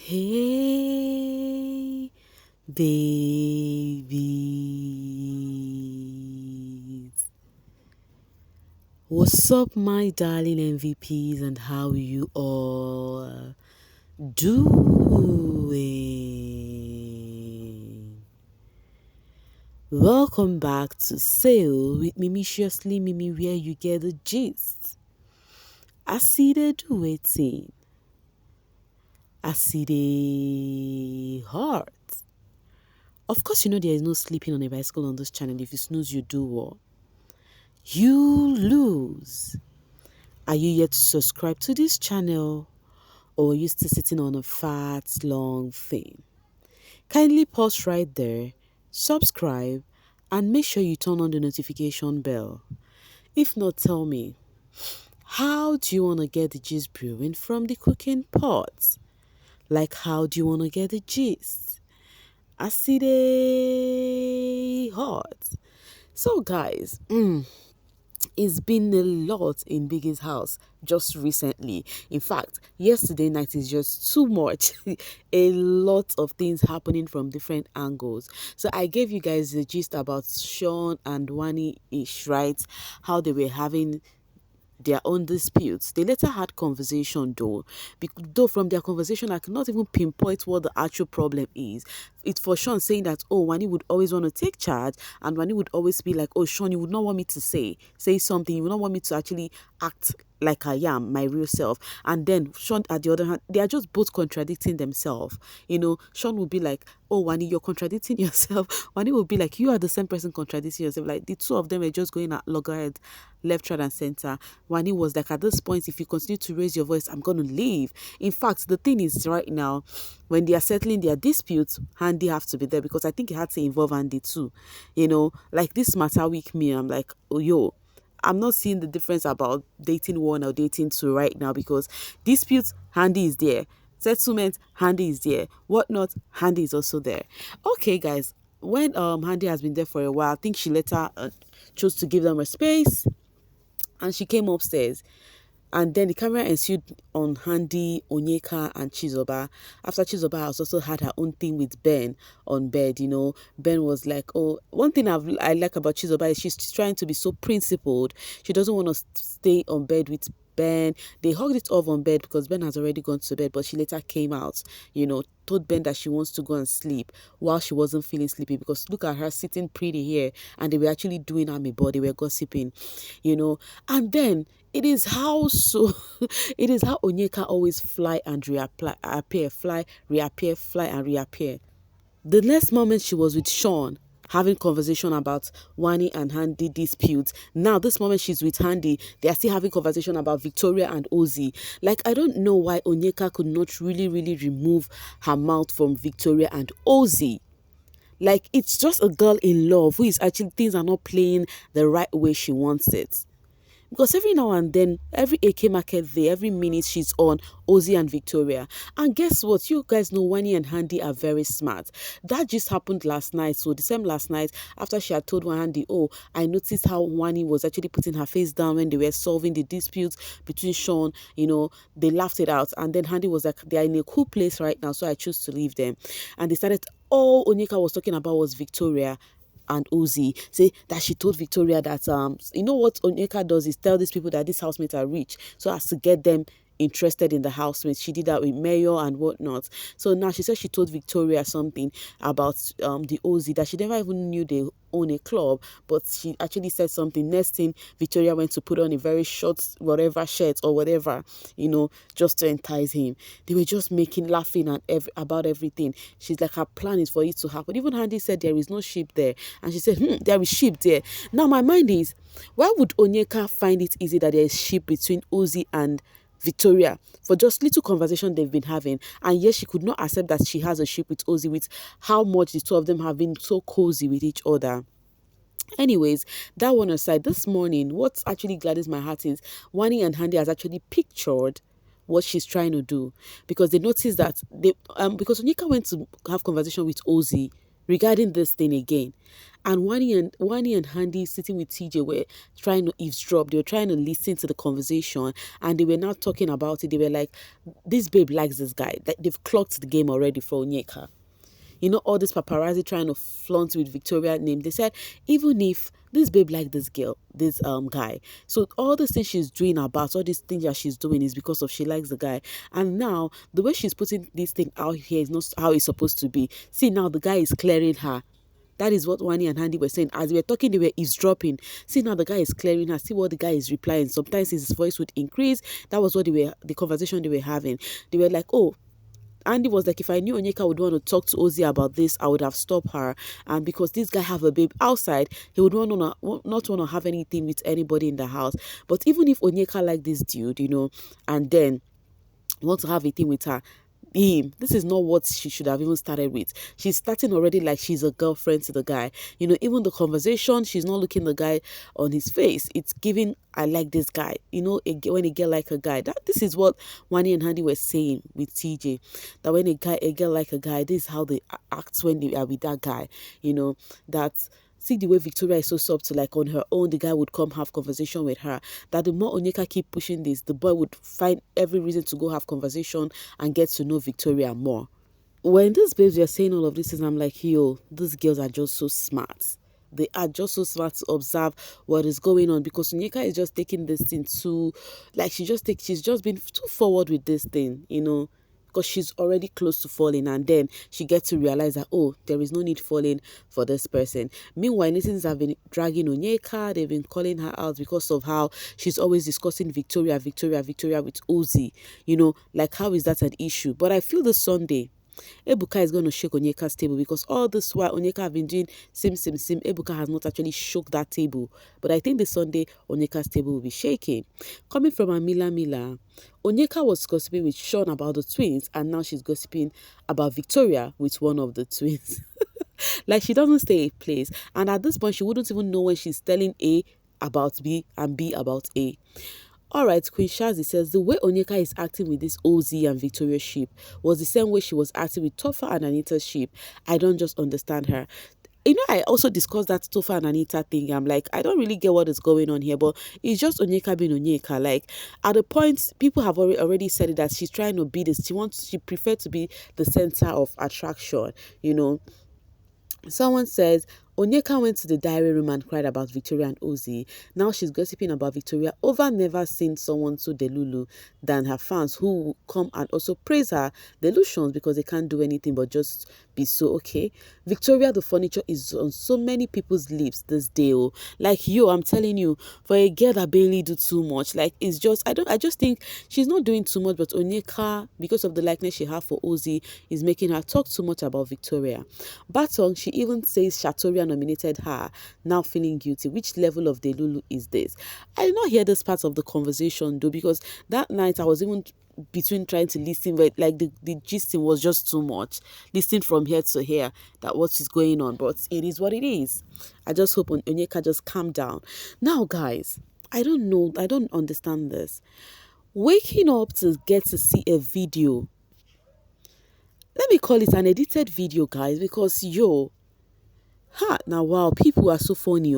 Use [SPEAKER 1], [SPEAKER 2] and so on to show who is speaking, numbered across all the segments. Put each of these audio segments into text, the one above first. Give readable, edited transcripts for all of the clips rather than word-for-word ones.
[SPEAKER 1] Hey, babies. What's up, my darling MVPs, and how you all doing? Welcome back to Sail with Mimiciously Mimi, where you get the gist. I see they do waiting. I see they heart. Of course, you know there is no sleeping on a bicycle on this channel. If you snooze, you do what? You lose. Are you yet to subscribe to this channel, or are you still sitting on a fat, long thing? Kindly pause right there, subscribe, and make sure you turn on the notification bell. If not, tell me, how do you want to get the gist brewing from the cooking pot? Like, how do you want to get the gist? I see they hot. So, guys, it's been a lot in Biggie's house just recently. In fact, yesterday night is just too much. A lot of things happening from different angles. So I gave you guys the gist about Sean and Wanni ish, right? How they were having their own disputes. They later had conversation though from their conversation I cannot even pinpoint what the actual problem is. It's for Sean saying that, oh, Wanni would always want to take charge, and Wanni would always be like, oh, Sean, you would not want me to say something, you would not want me to actually act like I am my real self. And then Sean, at the other hand, they are just both contradicting themselves. Sean would be like, oh, Wanni, you're contradicting yourself. Wanni would be like, you are the same person contradicting yourself. Like, the two of them are just going at loggerheads, left, right, and center. Wanni was like, at this point, if you continue to raise your voice, I'm going to leave. In fact, the thing is, right now, when they are settling their disputes, Handy have to be there, because I think it had to involve Handy too. Like this matter with me, I'm like, oh, yo, I'm not seeing the difference about dating one or dating two right now, because disputes, Handy is there. Settlement, Handy is there. Whatnot, Handy is also there. Okay, guys, when Handy has been there for a while, I think she later chose to give them a space, and she came upstairs. And then the camera ensued on Handy, Onyeka, and Chizoba. After Chizoba has also had her own thing with Ben on bed, Ben was like, oh, one thing I like about Chizoba is she's trying to be so principled. She doesn't want to stay on bed with Ben. They hugged it off on bed because Ben has already gone to bed, but she later came out, told Ben that she wants to go and sleep while she wasn't feeling sleepy, because look at her sitting pretty here, and they were actually doing her body, they were gossiping, and then it is how Onyeka always fly and reappear, fly, reappear, fly and reappear. The next moment she was with Sean, having conversation about Wanni and Handy disputes. Now this moment she's with Handy, they are still having conversation about Victoria and Ozzy. Like, I don't know why Onyeka could not really, really remove her mouth from Victoria and Ozzy. Like, it's just a girl in love who is actually, things are not playing the right way she wants it. Because every now and then, every AK market day, every minute she's on Ozzy and Victoria. And guess what? You guys know Wanni and Handy are very smart. That just happened last night. So the same last night, after she had told Handy, oh, I noticed how Wanni was actually putting her face down when they were solving the disputes between Sean, they laughed it out. And then Handy was like, they are in a cool place right now, so I choose to leave them. And they started, all Onyeka was talking about was Victoria and Ozzy, say that she told Victoria that what Onyeka does is tell these people that these housemates are rich, so as to get them interested in the housemates. She did that with Mayor and whatnot. So now she said she told Victoria something about the Ozzy, that she never even knew they own a club, but she actually said something. Next thing, Victoria went to put on a very short whatever shirt or whatever, just to entice him. They were just laughing at about everything. She's like, her plan is for it to happen. Even Handy said there is no sheep there, and she said, there is sheep there. Now my mind is, why would Onyeka find it easy that there is sheep between Ozzy and Victoria for just little conversation they've been having, and yet she could not accept that she has a ship with Ozzy, with how much the two of them have been so cozy with each other. Anyways, that one aside, this morning, what's actually gladdens my heart is Wanni and Handy has actually pictured what she's trying to do, because they noticed that because Onyeka went to have conversation with Ozzy regarding this thing again. And Wanni and Handy sitting with TJ were trying to eavesdrop. They were trying to listen to the conversation, and they were not talking about it. They were like, "This babe likes this guy." Like they've clocked the game already for Onyeka. All this paparazzi trying to flaunt with Victoria name. They said even if this babe like this girl, this guy, so all these things she's doing about all these things that she's doing is because of she likes the guy. And now the way she's putting this thing out here is not how it's supposed to be. See, now the guy is clearing her. That is what Wanni and Handy were saying. As they were talking, they were eavesdropping. See, now the guy is clearing her. See what the guy is replying. Sometimes his voice would increase. That was what the conversation they were having. They were like, oh, Andy was like, if I knew Onyeka would want to talk to Ozzy about this, I would have stopped her. And because this guy have a babe outside, he would not want to have anything with anybody in the house. But even if Onyeka like this dude, and then want to have a thing with her, this is not what she should have even started with. She's starting already like she's a girlfriend to the guy. Even the conversation, she's not looking the guy on his face. It's giving, I like this guy. When a girl like a guy, this is what Wanni and Handy were saying with TJ. That when a girl like a guy, this is how they act when they are with that guy. That. See the way Victoria is so soft, like on her own, the guy would come have conversation with her. That the more Onyeka keep pushing this, the boy would find every reason to go have conversation and get to know Victoria more. When these babes were saying all of this, I'm like, yo, these girls are just so smart. They are just so smart to observe what is going on, because Onyeka is just taking this thing too, like she's just been too forward with this thing, because she's already close to falling, and then she gets to realize that, oh, there is no need falling for this person. Meanwhile, listeners have been dragging Onyeka. They've been calling her out because of how she's always discussing Victoria with Ozzy. Like, how is that an issue? But I feel this Sunday, Ebuka is going to shake Onyeka's table, because all this while Onyeka have been doing sim. Ebuka has not actually shook that table. But I think this Sunday, Onyeka's table will be shaking. Coming from Mila, Onyeka was gossiping with Sean about the twins, and now she's gossiping about Victoria with one of the twins. Like, she doesn't stay a place. And at this point, she wouldn't even know when she's telling A about B and B about A. Alright, Queen Shazi says the way Onyeka is acting with this Ozzy and Victoria ship was the same way she was acting with Tofa and Anita's ship. I don't just understand her. I also discussed that Tofa and Anita thing. I'm like, I don't really get what is going on here, but it's just Onyeka being Onyeka. Like, at the point, people have already said it, that she's trying to be this. She prefers to be the center of attraction, Someone says, Onyeka went to the diary room and cried about Victoria and Ozzy. Now she's gossiping about Victoria over never seen someone so delulu than her fans, who come and also praise her delusions because they can't do anything but just be so okay. Victoria, the furniture, is on so many people's lips this day. Like, I'm telling you, for a girl that barely do too much, like, it's just, I just think she's not doing too much, but Onyeka, because of the likeness she has for Ozzy, is making her talk too much about Victoria. Batong, she even says Shatoria nominated her, now feeling guilty. Which level of delulu is this? I did not hear this part of the conversation though, because that night I was even between trying to listen, but like the gisting was just too much, listening from here to here, that what is going on. But it is what it is. I just hope Onyeka just calm down. Now guys, I don't know, I don't understand this. Waking up to get to see a video, let me call it an edited video, guys, because now wow, people are so funny.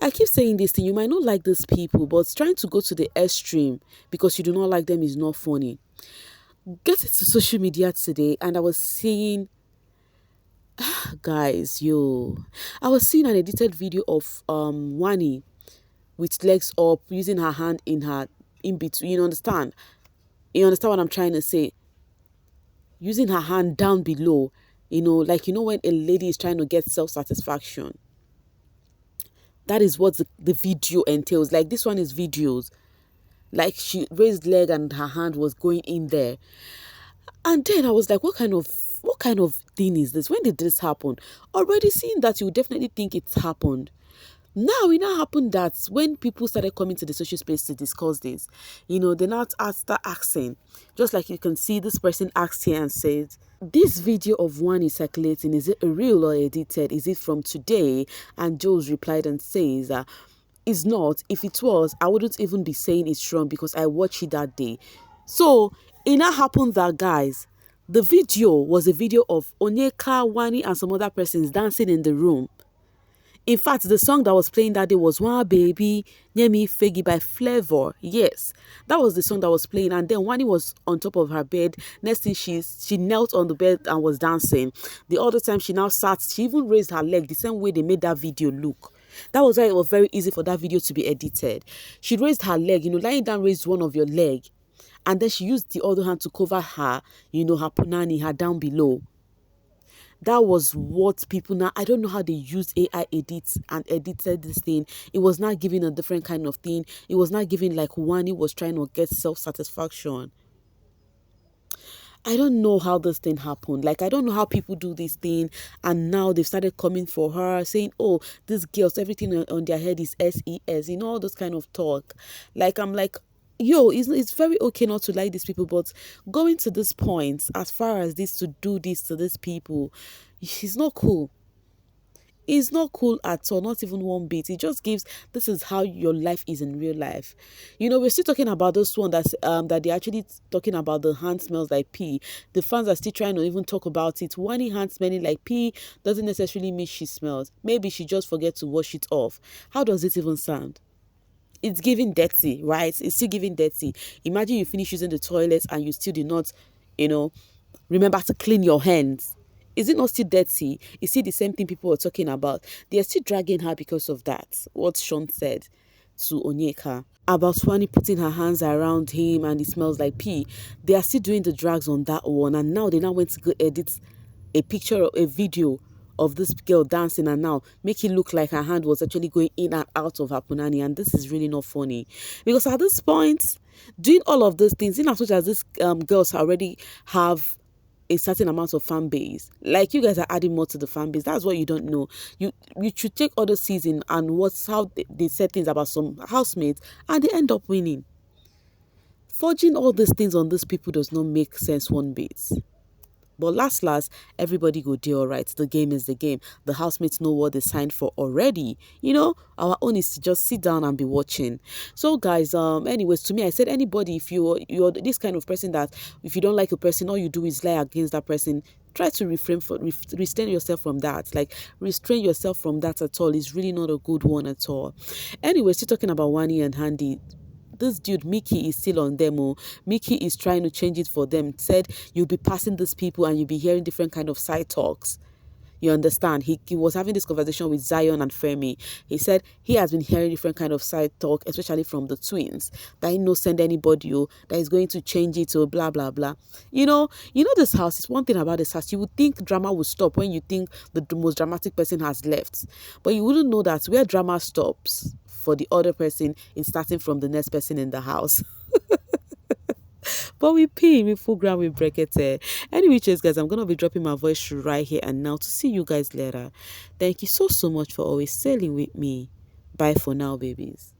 [SPEAKER 1] I keep saying this thing, you might not like these people, but trying to go to the extreme because you do not like them is not funny. Get it to social media today, and I was seeing, guys, I was seeing an edited video of Wanni with legs up, using her hand in between. You understand what I'm trying to say? Using her hand down below, like, when a lady is trying to get self-satisfaction. That is what the video entails. Like, this one is videos. Like, she raised leg and her hand was going in there. And then I was like, what kind of thing is this? When did this happen? Already seeing that, you would definitely think it's happened. Now, it now happened that when people started coming to the social space to discuss this, they now start asking. Just like you can see, this person asked here and said, this video of one is circulating, is it a real or edited? Is it from today? And Jules replied and says, it's not. If it was, I wouldn't even be saying it's wrong because I watched it that day. So it now happened that, guys, The video was a video of Onyeka, Wanni, and some other persons dancing in the room. In fact, the song that was playing that day was One Baby, Nyemi Fegi by Flavor. Yes, that was the song that was playing. And then Wanni was on top of her bed. Next thing, she knelt on the bed and was dancing. The other time she now sat, she even raised her leg the same way they made that video look. That was why it was very easy for that video to be edited. She raised her leg, lying down, raised one of your leg. And then she used the other hand to cover her, her punani, her down below. That was what people now, I don't know how they use AI edits and edited this thing. It was not giving a different kind of thing. It was not giving like Wanni was trying to get self-satisfaction. I don't know how this thing happened. Like, I don't know how people do this thing. And now they've started coming for her, saying, oh, these girls, everything on their head is SES, all those kind of talk. Like, I'm like, yo, it's very okay not to like these people, but going to this point, as far as this to do this to these people, it's not cool. It's not cool at all, not even one bit. It just gives, this is how your life is in real life. We're still talking about this one that they're actually talking about the hand smells like pee. The fans are still trying to even talk about it. One hand smelling like pee doesn't necessarily mean she smells. Maybe she just forget to wash it off. How does it even sound? It's giving dirty, right? It's still giving dirty. Imagine you finish using the toilet and you still did not, remember to clean your hands. Is it not still dirty? Is still the same thing people were talking about. They are still dragging her because of that. What Sean said to Onyeka about Wanni putting her hands around him and it smells like pee. They are still doing the drags on that one. And now they now went to go edit a picture or a video of this girl dancing and now make it look like her hand was actually going in and out of her punani, and this is really not funny, because at this point, doing all of those things, in as much as these girls already have a certain amount of fan base, like you guys are adding more to the fan base. That's what you don't know. You should take other season and what's how they said things about some housemates and they end up winning. Forging all these things on these people does not make sense one bit. But last, everybody go do all right. The game is the game. The housemates know what they signed for already. Our own is to just sit down and be watching. So guys, anyways, to me, I said anybody, if you're this kind of person that if you don't like a person, all you do is lie against that person, try to restrain yourself from that. Like, restrain yourself from that at all. It's really not a good one at all. Anyways, still talking about Wanni and Handy. This dude Mickey is still on them. Mickey is trying to change it for them. Said you'll be passing these people and you'll be hearing different kind of side talks. You understand? He was having this conversation with Zion and Femi. He said he has been hearing different kind of side talk, especially from the twins, that he no send anybody, that he's going to change it, blah blah blah. This house is one thing about this house. You would think drama would stop when you think the most dramatic person has left, but you wouldn't know that where drama stops for the other person is starting from the next person in the house. But we pin, we full ground, we break it. Anyway, cheers, guys. I'm gonna be dropping my voice right here and now to see you guys later. Thank you so much for always sailing with me. Bye for now, babies.